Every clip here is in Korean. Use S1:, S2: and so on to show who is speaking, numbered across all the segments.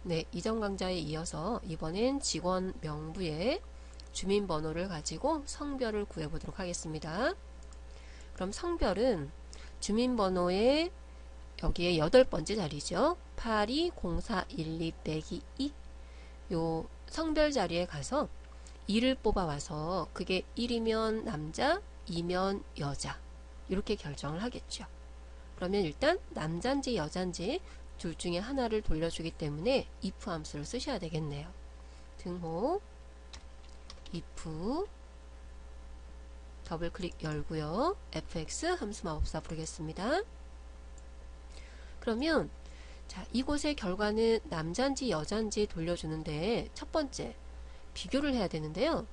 S1: 네, 이전 강좌에 이어서 이번엔 직원 명부에 주민번호를 가지고 성별을 구해보도록 하겠습니다. 그럼 성별은 주민번호의 여기에 8번째 자리죠. 820412 빼기 2. 요 성별 자리에 가서 2를 뽑아와서 그게 1이면 남자, 2면 여자 이렇게 결정을 하겠죠. 그러면 일단 남잔지 여잔지 둘 중에 하나를 돌려주기 때문에 if 함수를 쓰셔야 되겠네요. 등호 if 더블 클릭 열고요. fx 함수 마법사 부르겠습니다. 그러면 자, 이곳의 결과는 남잔지 여잔지 돌려주는데 첫 번째 비교를 해야 되는데요.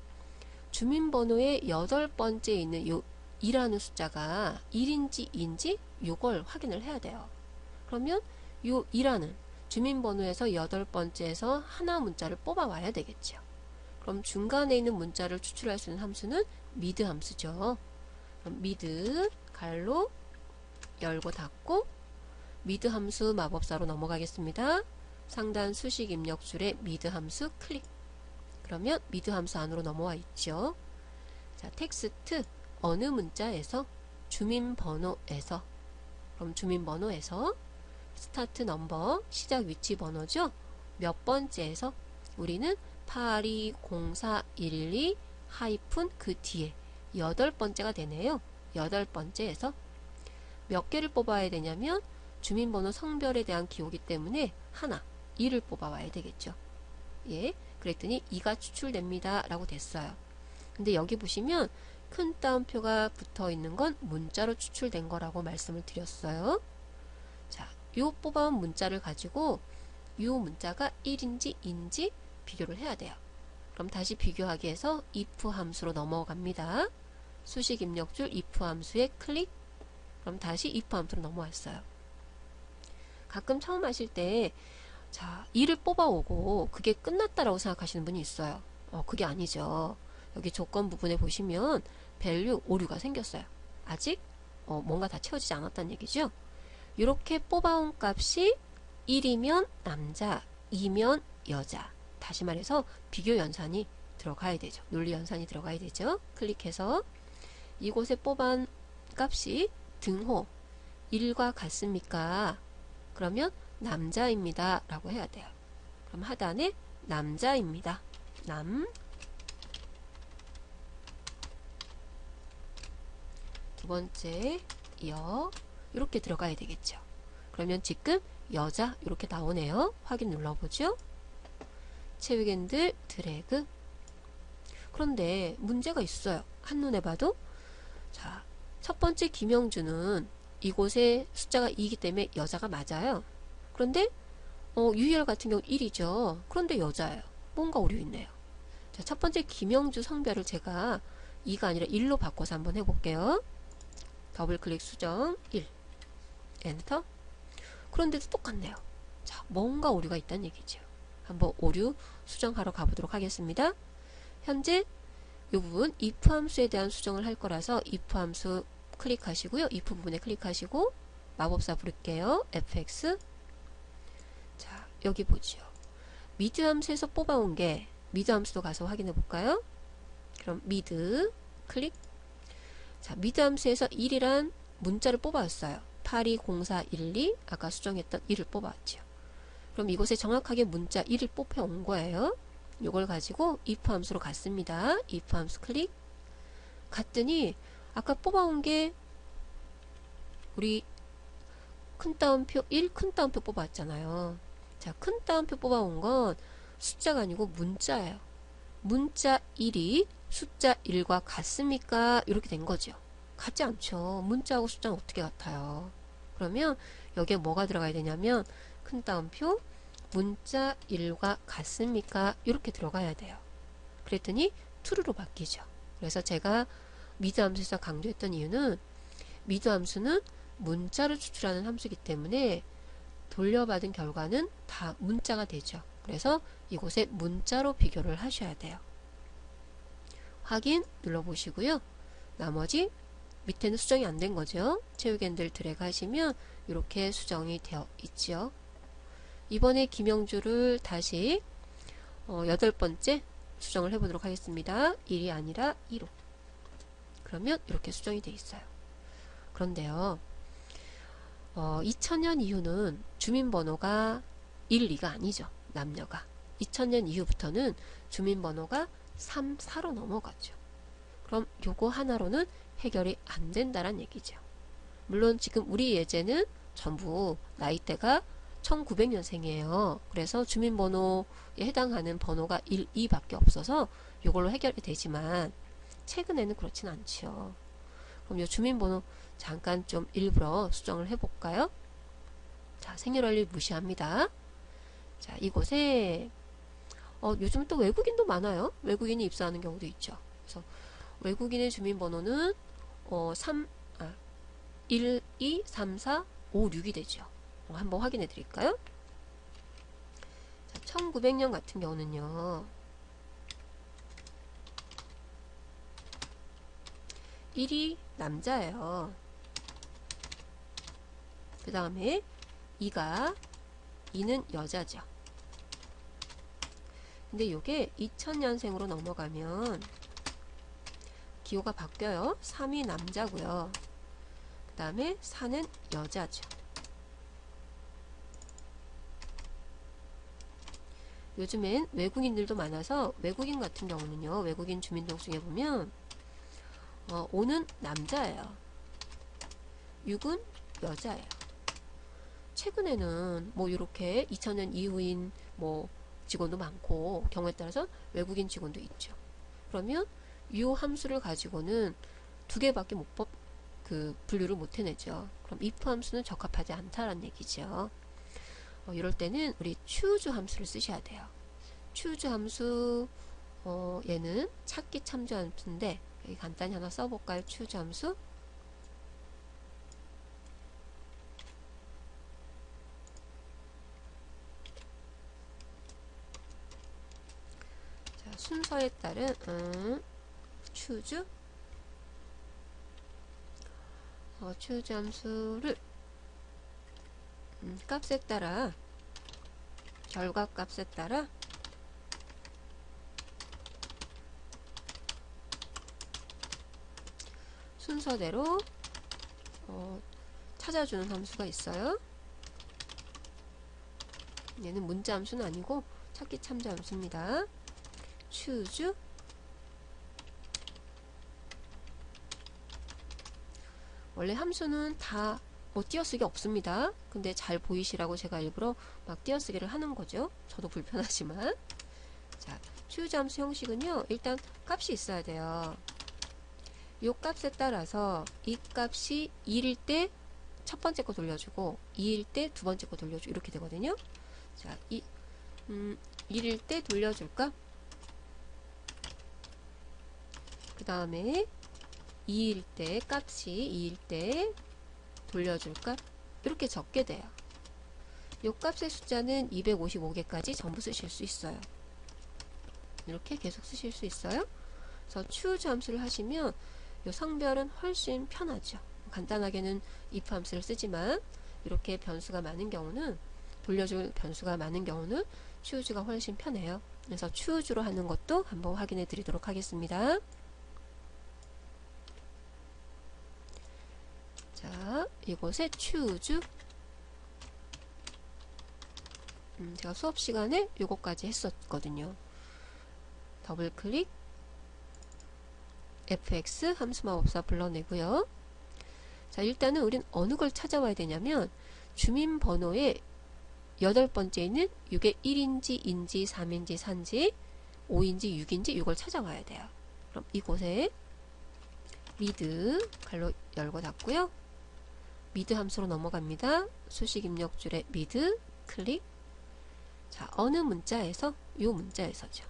S1: 주민번호의 8번째에 있는 요 2라는 숫자가 1인지 2인지 이걸 확인을 해야 돼요. 그러면 요 2라는 주민번호에서 8번째에서 하나 문자를 뽑아와야 되겠죠. 그럼 중간에 있는 문자를 추출할 수 있는 함수는 미드 함수죠. 그럼 미드 갈로 열고 닫고 미드 함수 마법사로 넘어가겠습니다. 상단 수식 입력줄에 미드 함수 클릭. 그러면 미드 함수 안으로 넘어와 있죠. 자, 텍스트 어느 문자에서 주민번호에서 그럼 주민번호에서 스타트 넘버 시작 위치 번호죠. 몇 번째에서 우리는 820412 하이픈 그 뒤에 8번째가 되네요. 8번째에서 몇 개를 뽑아야 되냐면 주민번호 성별에 대한 기호기 때문에 하나 2를 뽑아와야 되겠죠. 예, 그랬더니 2가 추출됩니다 라고 됐어요. 근데 여기 보시면 큰 따옴표가 붙어 있는 건 문자로 추출된 거라고 말씀을 드렸어요. 자, 요 뽑아온 문자를 가지고 요 문자가 1인지 2인지 비교를 해야 돼요. 그럼 다시 비교하기 위해서 if 함수로 넘어갑니다. 수식 입력줄 if 함수에 클릭. 그럼 다시 if 함수로 넘어왔어요. 가끔 처음 하실 때 자, 2를 뽑아오고 그게 끝났다라고 생각하시는 분이 있어요. 그게 아니죠. 여기 조건 부분에 보시면 value 오류가 생겼어요. 아직 뭔가 다 채워지지 않았다는 얘기죠. 이렇게 뽑아온 값이 1이면 남자, 2면 여자. 다시 말해서 비교 연산이 들어가야 되죠. 논리 연산이 들어가야 되죠. 클릭해서 이곳에 뽑은 값이 등호 1과 같습니까? 그러면 남자입니다 라고 해야 돼요. 그럼 하단에 남자입니다. 두 번째 여 이렇게 들어가야 되겠죠. 그러면 지금 여자 이렇게 나오네요. 확인 눌러보죠. 채우기 핸들 드래그. 그런데 문제가 있어요. 한눈에 봐도 자, 첫 번째 김영주는 이곳에 숫자가 2이기 때문에 여자가 맞아요. 그런데 유희열 같은 경우 1이죠. 그런데 여자예요. 뭔가 오류 있네요. 자, 첫 번째 김영주 성별을 제가 2가 아니라 1로 바꿔서 한번 해볼게요. 더블 클릭 수정 1 엔터. 그런데도 똑같네요. 자, 뭔가 오류가 있다는 얘기죠. 한번 오류 수정하러 가보도록 하겠습니다. 현재 이 부분 if 함수에 대한 수정을 할 거라서 if 함수 클릭하시고요. if 부분에 클릭하시고 마법사 부를게요. fx. 자, 여기 보죠. 미드 함수에서 뽑아온 게 미드 함수도 가서 확인해 볼까요? 그럼 미드 클릭. 자, 미드 함수에서 1이란 문자를 뽑아왔어요. 820412 아까 수정했던 1을 뽑아왔죠. 그럼 이곳에 정확하게 문자 1을 뽑혀온 거예요. 이걸 가지고 if 함수로 갔습니다. if 함수 클릭. 갔더니 아까 뽑아온 게 우리 큰 따옴표 1 큰 따옴표 뽑아왔잖아요. 자, 큰 따옴표 뽑아온 건 숫자가 아니고 문자예요. 문자 1이 숫자 1과 같습니까? 이렇게 된 거죠. 같지 않죠. 문자하고 숫자는 어떻게 같아요? 그러면 여기에 뭐가 들어가야 되냐면 큰 따옴표 문자 1과 같습니까? 이렇게 들어가야 돼요. 그랬더니 true로 바뀌죠. 그래서 제가 미드 함수에서 강조했던 이유는 미드 함수는 문자를 추출하는 함수이기 때문에 돌려받은 결과는 다 문자가 되죠. 그래서 이곳에 문자로 비교를 하셔야 돼요. 확인 눌러보시고요. 나머지 밑에는 수정이 안 된 거죠. 채우기 핸들 드래그 하시면 이렇게 수정이 되어 있죠. 이번에 김영주를 다시 8번째 수정을 해보도록 하겠습니다. 1이 아니라 2로. 그러면 이렇게 수정이 돼 있어요. 그런데요, 2000년 이후는 주민번호가 1, 2가 아니죠. 남녀가. 2000년 이후부터는 주민번호가 3, 4로 넘어가죠. 그럼 요거 하나로는 해결이 안 된다란 얘기죠. 물론 지금 우리 예제는 전부 나이대가 1900년생이에요. 그래서 주민번호에 해당하는 번호가 1, 2밖에 없어서 이걸로 해결이 되지만 최근에는 그렇진 않죠. 그럼 이 주민번호 잠깐 좀 일부러 수정을 해볼까요? 자, 생일월일 무시합니다. 자, 이곳에 요즘 또 외국인도 많아요. 외국인이 입사하는 경우도 있죠. 그래서 외국인의 주민번호는 1, 2, 3, 4, 5, 6이 되죠. 한번 확인해 드릴까요? 1900년 같은 경우는요, 1이 남자예요. 그 다음에 2는 여자죠. 근데 요게 2000년생으로 넘어가면 기호가 바뀌어요. 3이 남자고요. 그 다음에 4는 여자죠. 요즘엔 외국인들도 많아서 외국인 같은 경우는요, 외국인 주민등록증에 보면 5는 남자예요. 6은 여자예요. 최근에는 뭐 이렇게 2000년 이후인 뭐 직원도 많고 경우에 따라서 외국인 직원도 있죠. 그러면 이 함수를 가지고는 두 개밖에 분류를 못 해내죠. 그럼 if 함수는 적합하지 않다라는 얘기죠. 이럴 때는 우리 choose 함수를 쓰셔야 돼요. choose 함수, 얘는 찾기 참조 함수인데 여기 간단히 하나 써볼까요? choose 함수. 자, 순서에 따른 choose choose 함수를 값에 따라, 결과 값에 따라 순서대로 찾아주는 함수가 있어요. 얘는 문자 함수는 아니고 찾기 참조 함수입니다. choose 원래 함수는 다 띄어쓰기 없습니다. 근데 잘 보이시라고 제가 일부러 막 띄어쓰기를 하는 거죠. 저도 불편하지만. 자, choose 함수 형식은요, 일단 값이 있어야 돼요. 이 값에 따라서 이 값이 1일 때 첫 번째 거 돌려주고 2일 때 두 번째 거 돌려주고 이렇게 되거든요. 자, 1일 때 돌려줄 값, 그 다음에 2일 때 값이 2일 때 돌려줄 값, 이렇게 적게 돼요. 이 값의 숫자는 255개까지 전부 쓰실 수 있어요. 이렇게 계속 쓰실 수 있어요. 그래서 choose 함수를 하시면 이 성별은 훨씬 편하죠. 간단하게는 if 함수를 쓰지만 이렇게 변수가 많은 경우는, 돌려줄 변수가 많은 경우는 choose가 훨씬 편해요. 그래서 choose로 하는 것도 한번 확인해 드리도록 하겠습니다. 자, 이곳에 choose, 제가 수업 시간에 요거까지 했었거든요. 더블 클릭, fx 함수마법사 불러내고요. 자, 일단은 우린 어느 걸 찾아와야 되냐면 주민번호의 8번째 있는 6의 1인지, 인지, 3인지, 4인지, 5인지, 6인지 이걸 찾아와야 돼요. 그럼 이곳에 mid 갈로 열고 닫고요. mid 함수로 넘어갑니다. 수식 입력줄에 mid 클릭. 자, 어느 문자에서? 요 문자에서죠.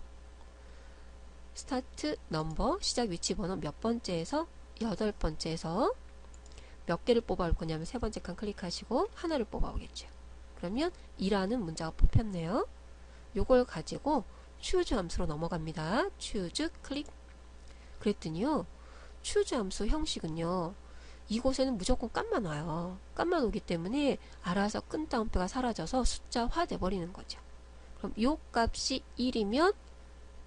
S1: 스타트 넘버, 시작 위치 번호 몇 번째에서? 8번째에서 몇 개를 뽑아올 거냐면 세 번째 칸 클릭하시고 하나를 뽑아오겠죠. 그러면 2라는 문자가 뽑혔네요. 요걸 가지고 choose 함수로 넘어갑니다. choose 클릭. 그랬더니요, choose 함수 형식은요, 이곳에는 무조건 값만 와요. 값만 오기 때문에 알아서 끈 따옴표가 사라져서 숫자화 돼버리는 거죠. 그럼 이 값이 1이면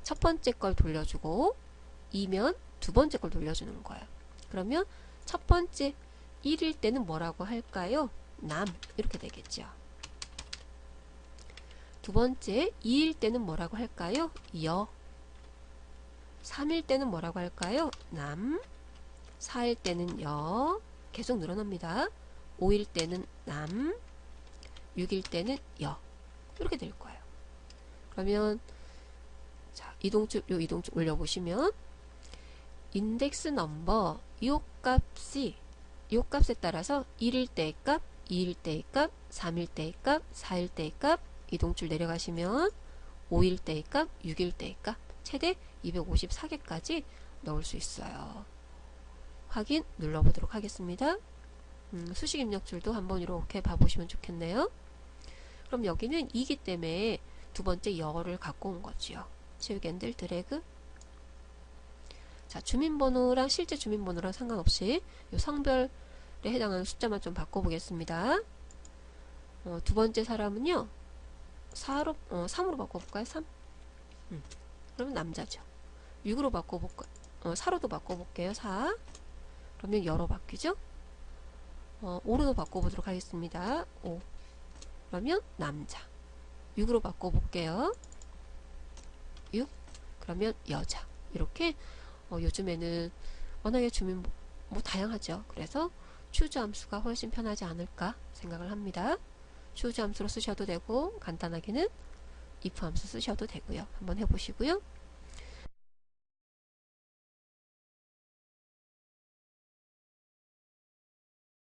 S1: 첫 번째 걸 돌려주고 2면 두 번째 걸 돌려주는 거예요. 그러면 첫 번째 1일 때는 뭐라고 할까요? 남 이렇게 되겠죠. 두 번째 2일 때는 뭐라고 할까요? 여. 3일 때는 뭐라고 할까요? 남. 4일 때는 여. 계속 늘어납니다. 5일 때는 남. 6일 때는 여. 이렇게 될 거예요. 그러면 자, 이동축 올려보시면 인덱스 넘버 요 값에 따라서 1일 때의 값, 2일 때의 값, 3일 때의 값, 4일 때의 값, 이동줄 내려가시면 5일 때의 값, 6일 때의 값, 최대 254개까지 넣을 수 있어요. 확인 눌러보도록 하겠습니다. 수식 입력줄도 한번 이렇게 봐보시면 좋겠네요. 그럼 여기는 2기 때문에 두 번째 여를 갖고 온 거지요. 채우기 핸들 드래그. 자, 주민번호랑 실제 주민번호랑 상관없이 이 성별에 해당하는 숫자만 좀 바꿔보겠습니다. 두 번째 사람은요, 3으로 바꿔볼까요? 3? 그러면 남자죠. 6으로 바꿔볼까요? 4로도 바꿔볼게요. 4. 그러면 여로 바뀌죠? 5로도 바꿔보도록 하겠습니다. 5. 그러면 남자. 6으로 바꿔볼게요. 6. 그러면 여자. 이렇게 요즘에는 워낙에 주민 뭐 다양하죠. 그래서 choose 함수가 훨씬 편하지 않을까 생각을 합니다. choose 함수로 쓰셔도 되고 간단하게는 if 함수 쓰셔도 되고요. 한번 해보시고요.